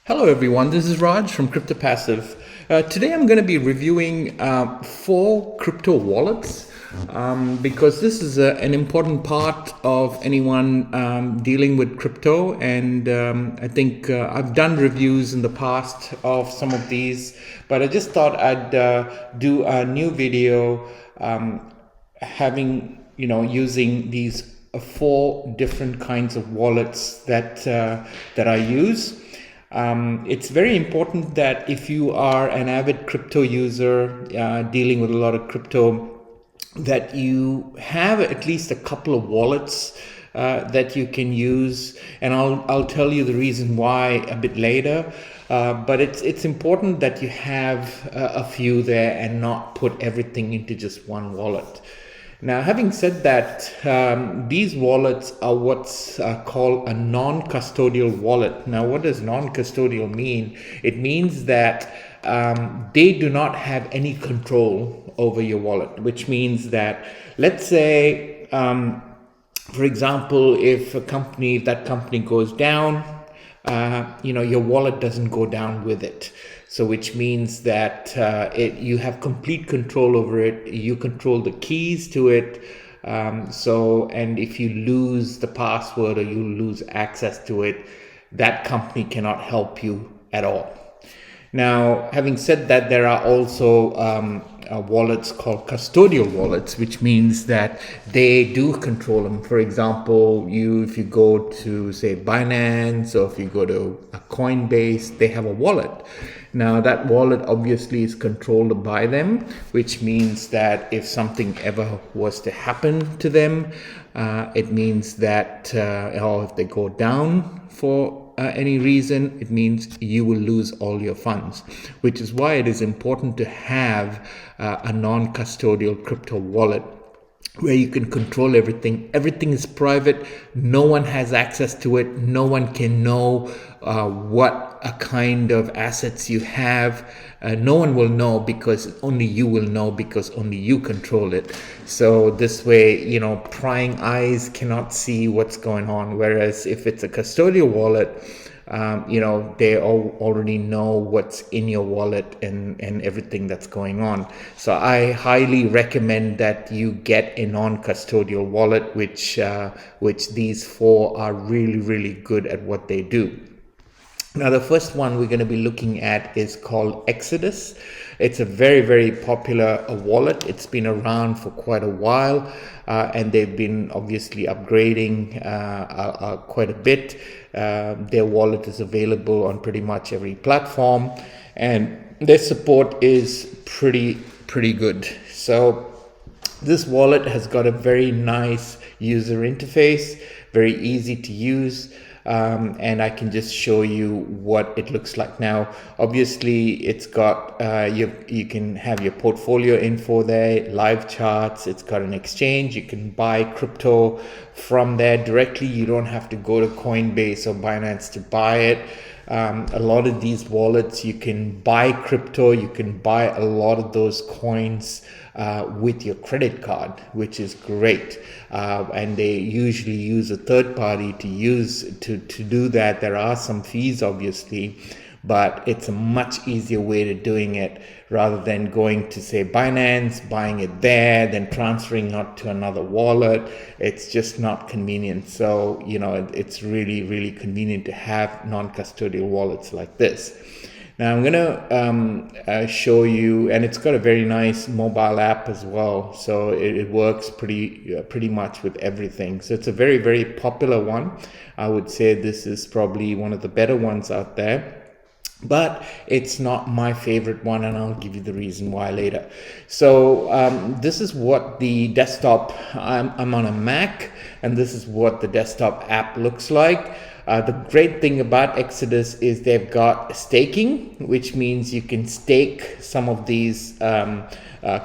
Hello everyone, this is Raj from Crypto Passive. Today I'm going to be reviewing 4 crypto wallets because this is an important part of anyone dealing with crypto, and I think I've done reviews in the past of some of these, but I just thought I'd do a new video using these 4 different kinds of wallets that I use. It's very important that if you are an avid crypto user dealing with a lot of crypto, that you have at least a couple of wallets that you can use, and I'll tell you the reason why a bit later. But it's important that you have a few there and not put everything into just one wallet. Now, having said that, these wallets are what's called a non-custodial wallet. Now, what does non-custodial mean? It means that they do not have any control over your wallet, which means that, let's say, for example, if that company goes down, your wallet doesn't go down with it. So which means that you have complete control over it. You control the keys to it. And if you lose the password or you lose access to it, that company cannot help you at all. Now, having said that, there are also wallets called custodial wallets, which means that they do control them. For example, if you go to, say, Binance, or if you go to a Coinbase, they have a wallet. Now, that wallet obviously is controlled by them, which means that if something ever was to happen to them, it means that, or if they go down for any reason, it means you will lose all your funds, which is why it is important to have a non-custodial crypto wallet where you can control everything. Everything is private. No one has access to it. No one can know what a kind of assets you have. No one will know, because only you will know, because only you control it. So this way, prying eyes cannot see what's going on. Whereas if it's a custodial wallet, they already know what's in your wallet and everything that's going on. So I highly recommend that you get a non-custodial wallet, which these 4 are really, really good at what they do. Now, the first one we're going to be looking at is called Exodus. It's a very, very popular wallet. It's been around for quite a while, and they've been obviously upgrading quite a bit. Their wallet is available on pretty much every platform, and their support is pretty good. So this wallet has got a very nice user interface, very easy to use. And I can just show you what it looks like now. Obviously, it's got you can have your portfolio info there, live charts. It's got an exchange. You can buy crypto from there directly. You don't have to go to Coinbase or Binance to buy it. A lot of these wallets, you can buy crypto. You can buy a lot of those coins with your credit card, which is great. And they usually use a third party to do that. There are some fees, obviously, but it's a much easier way to doing it, rather than going to, say, Binance, buying it there, then transferring it to another wallet. It's just not convenient. So, it's really, really convenient to have non-custodial wallets like this. Now I'm going to show you, and it's got a very nice mobile app as well. So it works pretty much with everything. So it's a very, very popular one. I would say this is probably one of the better ones out there. But it's not my favorite one, and I'll give you the reason why later. So this is what the desktop, I'm on a Mac, and this is what the desktop app looks like. The great thing about Exodus is they've got staking, which means you can stake some of these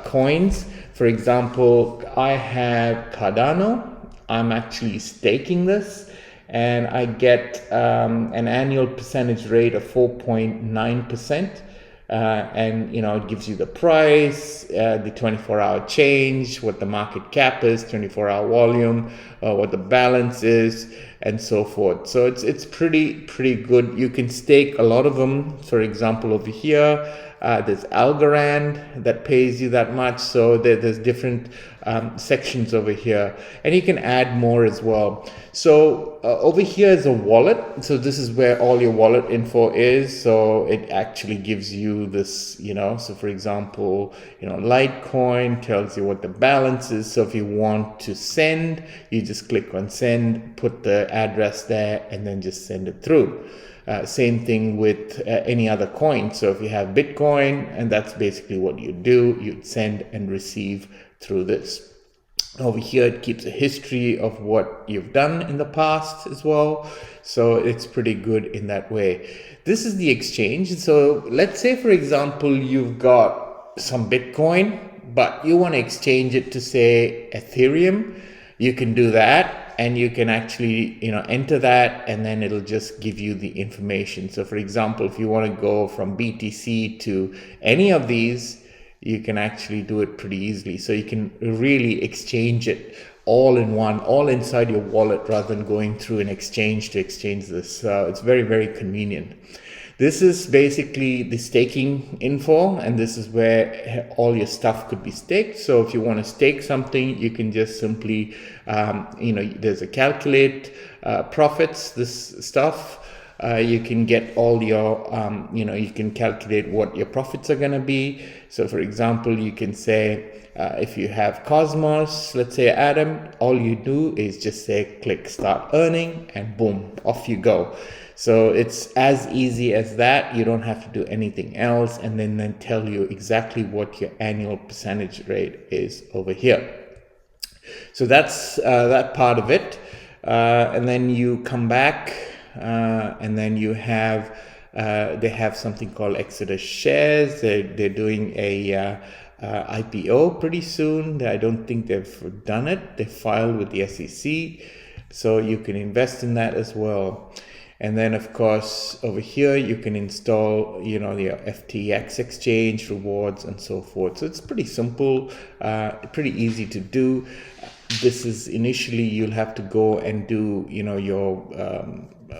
coins. For example, I have Cardano. I'm actually staking this, and I get an annual percentage rate of 4.9%. and it gives you the price, the 24-hour change, what the market cap is, 24-hour volume, what the balance is, and so forth. So it's pretty good. You can stake a lot of them. For example, over here, there's Algorand that pays you that much. So there's different sections over here, and you can add more as well. So over here is a wallet. So this is where all your wallet info is. So it actually gives you this, so for example, Litecoin tells you what the balance is. So if you want to send, you just click on send, put the address there, and then just send it through. Same thing with any other coin. So if you have Bitcoin, and that's basically what you do, you'd send and receive through this. Over here, it keeps a history of what you've done in the past as well. So it's pretty good in that way. This is the exchange. So let's say, for example, you've got some Bitcoin, but you want to exchange it to, say, Ethereum. You can do that, and you can actually, enter that, and then it'll just give you the information. So for example, if you want to go from BTC to any of these, you can actually do it pretty easily. So you can really exchange it all in one, all inside your wallet, rather than going through an exchange to exchange this. It's very, very convenient. This is basically the staking info, and this is where all your stuff could be staked. So if you want to stake something, you can just simply, there's a calculate profits, this stuff. You can get all your, you can calculate what your profits are going to be. So for example, you can say, if you have Cosmos, let's say Adam, all you do is just say, click start earning, and boom, off you go. So it's as easy as that. You don't have to do anything else, and then tell you exactly what your annual percentage rate is over here. So that's that part of it. And then you come back, and then you have they have something called Exodus shares. They're doing a IPO pretty soon. I don't think they've done it. They filed with the SEC, so you can invest in that as well. And then, of course, over here, you can install, the FTX exchange, rewards, and so forth. So it's pretty simple, pretty easy to do. This is initially, you'll have to go and do, your,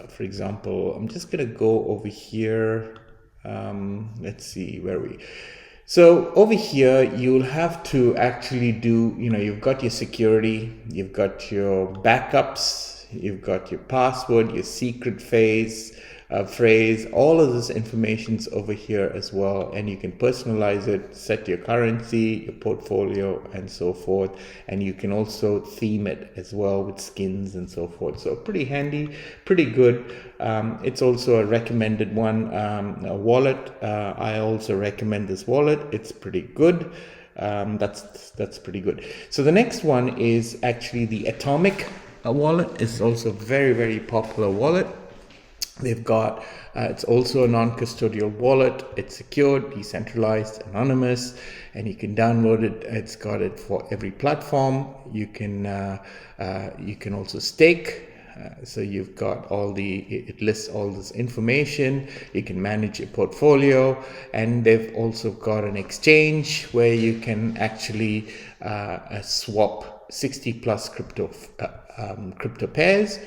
for example, I'm just going to go over here. Let's see, where are we? So over here, you'll have to actually do, you've got your security, you've got your backups, you've got your password, your secret phrase, all of this information's over here as well, and you can personalize it, set your currency, your portfolio, and so forth. And you can also theme it as well with skins and so forth. So pretty handy, pretty good. It's also a recommended one, a wallet. I also recommend this wallet. It's pretty good. That's pretty good. So the next one is actually the Atomic wallet. Is also a very, very popular wallet. They've got it's also a non-custodial wallet. It's secured, decentralized, anonymous, and you can download it. It's got it for every platform. You can also stake. So you've got it lists all this information. You can manage your portfolio, and they've also got an exchange where you can actually swap 60 plus crypto pairs.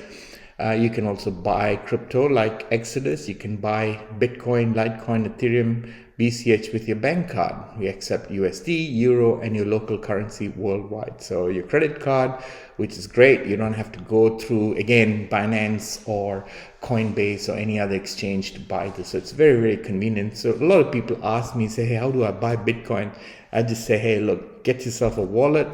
You can also buy crypto like Exodus. You can buy Bitcoin, Litecoin, Ethereum, BCH with your bank card. We accept USD, Euro, and your local currency worldwide. So your credit card, which is great. You don't have to go through, again, Binance or Coinbase or any other exchange to buy this. So it's very, very convenient. So a lot of people ask me, say, hey, how do I buy Bitcoin? I just say, hey, look, get yourself a wallet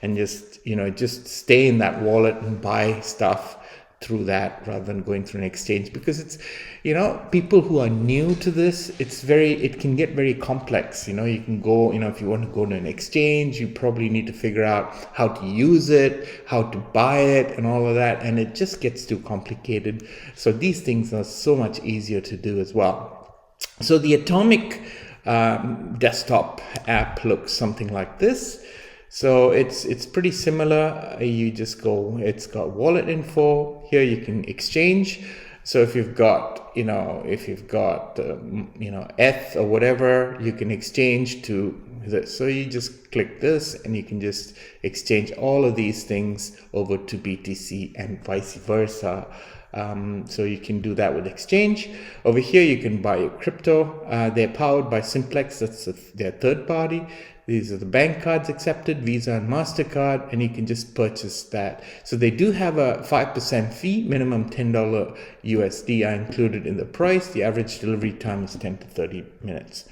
and just stay in that wallet and buy stuff through that rather than going through an exchange, because it's, people who are new to this, it can get very complex. You can go, if you want to go to an exchange, you probably need to figure out how to use it, how to buy it, and all of that, and it just gets too complicated. So these things are so much easier to do as well. So the Atomic desktop app looks something like this. So it's pretty similar. You just go, it's got wallet info. Here you can exchange. So if you've got, ETH or whatever, you can exchange to this. So you just click this and you can just exchange all of these things over to BTC and vice versa. So you can do that with exchange. Over here, you can buy your crypto. They're powered by Simplex. That's their third party. These are the bank cards accepted, Visa and MasterCard, and you can just purchase that. So they do have a 5% fee, minimum $10 USD are included in the price. The average delivery time is 10 to 30 minutes.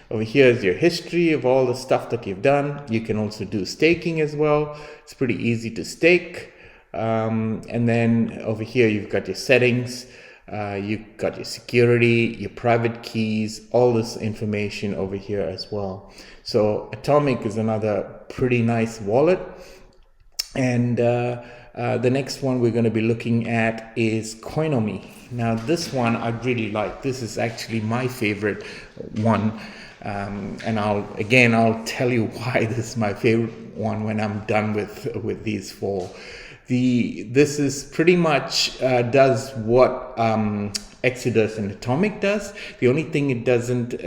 Over here is your history of all the stuff that you've done. You can also do staking as well. It's pretty easy to stake. And then over here, you've got your settings. You've got your security, your private keys, all this information over here as well. So Atomic is another pretty nice wallet. And the next one we're going to be looking at is Koinomi. Now this one I really like. This is actually my favorite one. And I'll tell you why this is my favorite one when I'm done with these four. This is pretty much does what Exodus and Atomic does. The only thing it doesn't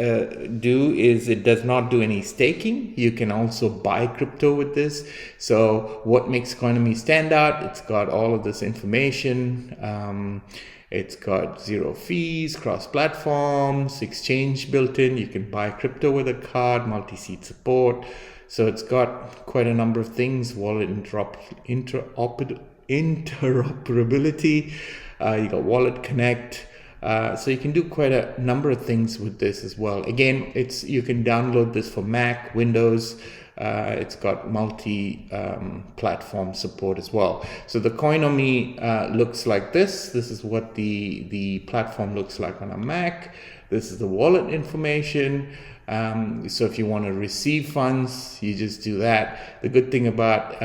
do is it does not do any staking. You can also buy crypto with this. So what makes Koinomi stand out? It's got all of this information. It's got zero fees, cross platforms, exchange built in. You can buy crypto with a card, multi-seed support. So it's got quite a number of things, wallet interoperability, you got Wallet Connect, so you can do quite a number of things with this as well. Again, you can download this for Mac, Windows. It's got multi-platform support as well. So the Koinomi looks like this. This is what the platform looks like on a Mac. This is the wallet information. So if you want to receive funds, you just do that. The good thing about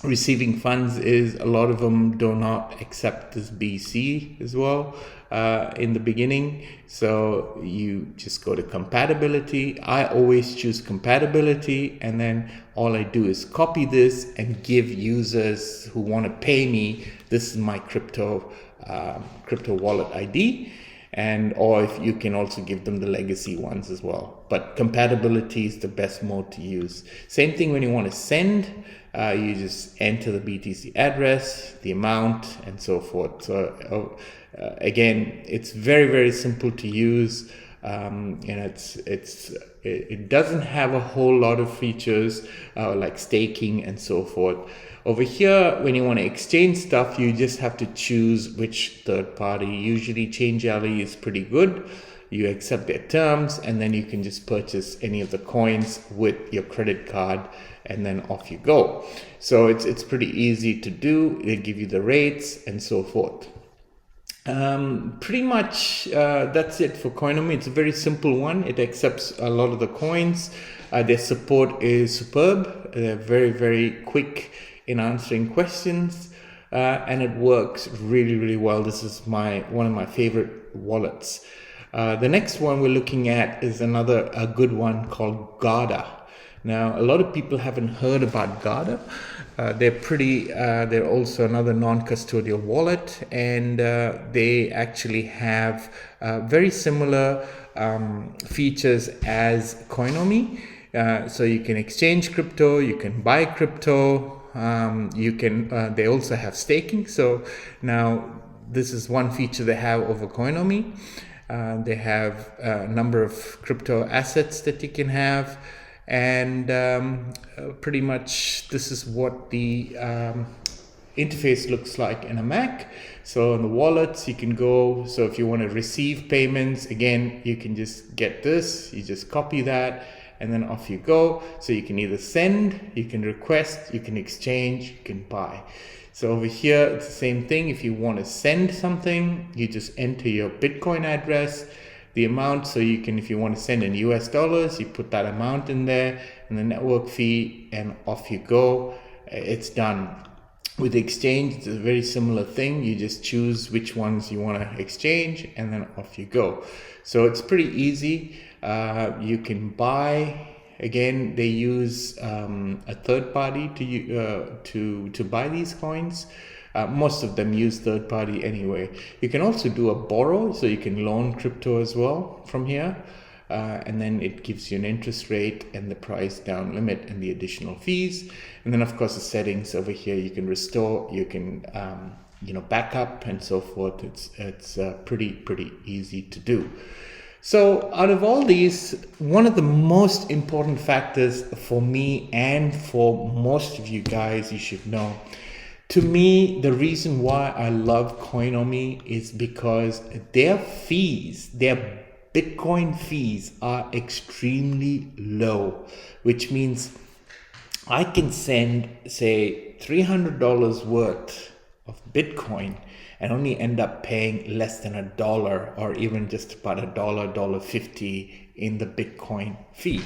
receiving funds is a lot of them do not accept this BC as well in the beginning. So you just go to compatibility. I always choose compatibility, and then all I do is copy this and give users who want to pay me, this is my crypto wallet ID. Or if you can also give them the legacy ones as well. But compatibility is the best mode to use. Same thing when you want to send, you just enter the BTC address, the amount, and so forth. So again, it's very, very simple to use. And it doesn't have a whole lot of features like staking and so forth. Over here, when you want to exchange stuff, you just have to choose which third party. Usually Change Alley is pretty good. You accept their terms, and then you can just purchase any of the coins with your credit card, and then off you go. So it's pretty easy to do. They give you the rates and so forth. Pretty much that's it for Koinomi. It's a very simple one. It accepts a lot of the coins. Their support is superb. They're very, very quick in answering questions, and it works really, really well. This is one of my favorite wallets. The next one we're looking at is a good one called Gada. Now, a lot of people haven't heard about Gada. They're also another non-custodial wallet, and they actually have very similar features as Koinomi. So you can exchange crypto, you can buy crypto, they also have staking. So now this is one feature they have over Koinomi. They have a number of crypto assets that you can have. And pretty much this is what the interface looks like in a Mac. So in the wallets you can go, so if you want to receive payments, again, you can just get this, you just copy that, and then off you go. So you can either send, you can request, you can exchange, you can buy. So over here, it's the same thing. If you want to send something, you just enter your Bitcoin address, the amount. So you can, if you want to send in US dollars, you put that amount in there and the network fee, and off you go. It's done. With exchange, it's a very similar thing. You just choose which ones you want to exchange, and then off you go. So it's pretty easy. You can buy. Again, they use a third party to buy these coins. Most of them use third party anyway. You can also do a borrow, so you can loan crypto as well from here. And then it gives you an interest rate and the price down limit and the additional fees. And then of course the settings over here, you can restore, you can back up and so forth. It's pretty easy to do. So out of all these, one of the most important factors for me and for most of you guys, you should know, to me, the reason why I love Koinomi is because their fees, their Bitcoin fees are extremely low, which means I can send, say, $300 worth of Bitcoin and only end up paying less than $1 or even just about $1.50 in the Bitcoin fee.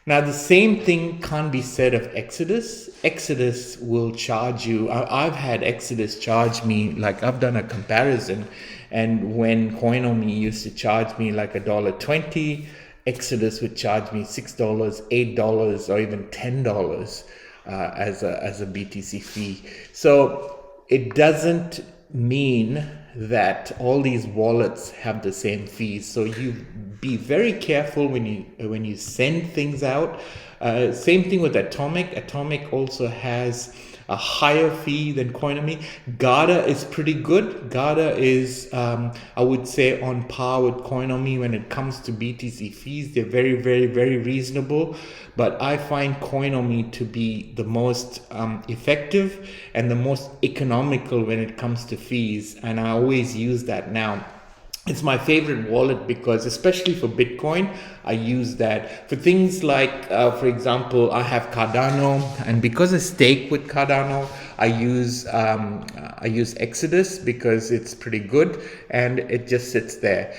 Now, the same thing can't be said of Exodus. Exodus will charge you. I've had Exodus charge me, like I've done a comparison, and when Koinomi used to charge me like $1.20, Exodus would charge me $6, $8, or even $10 as a BTC fee. So it doesn't mean that all these wallets have the same fees. So you be very careful when you send things out. Same thing with Atomic. Atomic also has a higher fee than Koinomi. Gada is pretty good. Gada is, I would say, on par with Koinomi when it comes to BTC fees. They're very, very, very reasonable. But I find Koinomi to be the most effective and the most economical when it comes to fees. And I always use that now. It's my favorite wallet because, especially for Bitcoin, I use that. For things like, for example, I have Cardano, and because I stake with Cardano, I use Exodus because it's pretty good and it just sits there.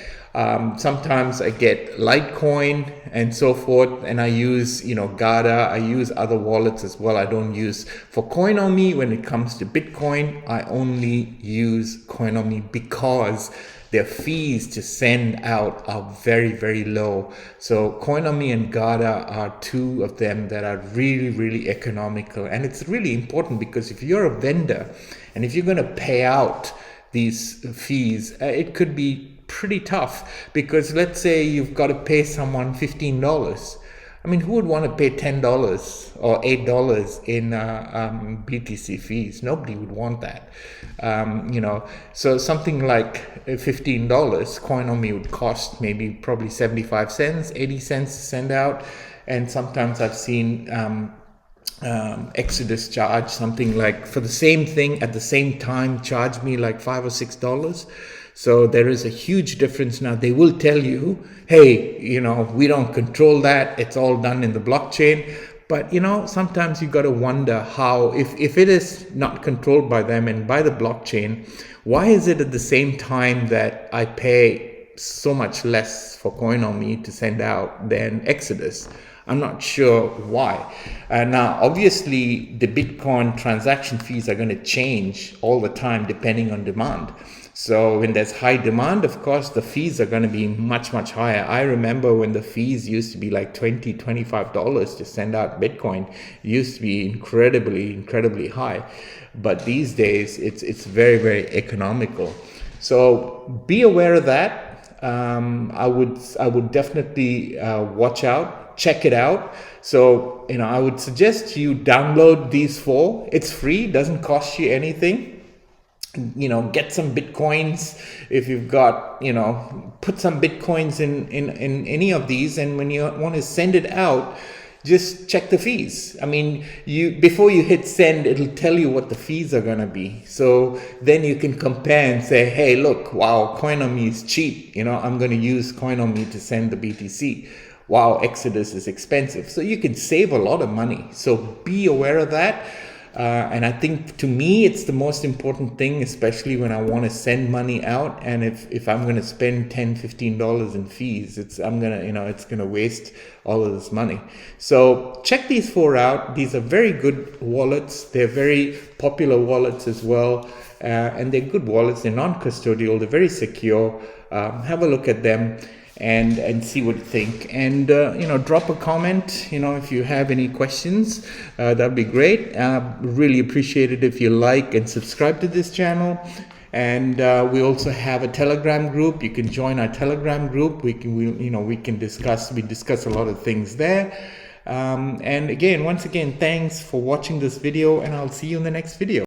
Sometimes I get Litecoin and so forth, and I use, Gada. I use other wallets as well. I don't use for Koinomi. When it comes to Bitcoin, I only use Koinomi because their fees to send out are very, very low. So Koinomi and Gada are two of them that are really, really economical. And it's really important because if you're a vendor and if you're going to pay out these fees, it could be pretty tough, because let's say you've got to pay someone $15. I mean, who would want to pay $10 or $8 in BTC fees? Nobody would want that. So something like $15, Koinomi would cost probably 75 cents, 80 cents to send out. And sometimes I've seen Exodus charge something like, for the same thing at the same time, charge me like $5 or $6. So there is a huge difference. Now they will tell you, hey, we don't control that. It's all done in the blockchain. But, sometimes you got to wonder how, if it is not controlled by them and by the blockchain, why is it at the same time that I pay so much less for Koinomi to send out than Exodus? I'm not sure why. Now, obviously, the Bitcoin transaction fees are going to change all the time depending on demand. So when there's high demand, of course, the fees are going to be much, much higher. I remember when the fees used to be like $20, $25 to send out Bitcoin. It used to be incredibly high. But these days, it's very, very economical. So be aware of that. I would definitely watch out, check it out. So, I would suggest you download these 4. It's free, doesn't cost you anything. Get some Bitcoins if you've got, put some Bitcoins in any of these. And when you want to send it out, just check the fees. I mean, before you hit send, it'll tell you what the fees are going to be. So then you can compare and say, hey, look, wow, Koinomi is cheap. I'm going to use Koinomi to send the BTC. Wow, Exodus is expensive. So you can save a lot of money. So be aware of that. And I think, to me, it's the most important thing, especially when I want to send money out. And if I'm going to spend $10, $15 in fees, it's going to waste all of this money. So check these 4 out. These are very good wallets. They're very popular wallets as well. And they're good wallets. They're non-custodial. They're very secure. Have a look at them. and see what you think. And drop a comment. If you have any questions, that'd be great. Really appreciate it if you like and subscribe to this channel. And we also have a Telegram group. You can join our Telegram group. We discuss a lot of things there. And once again, thanks for watching this video, and I'll see you in the next video.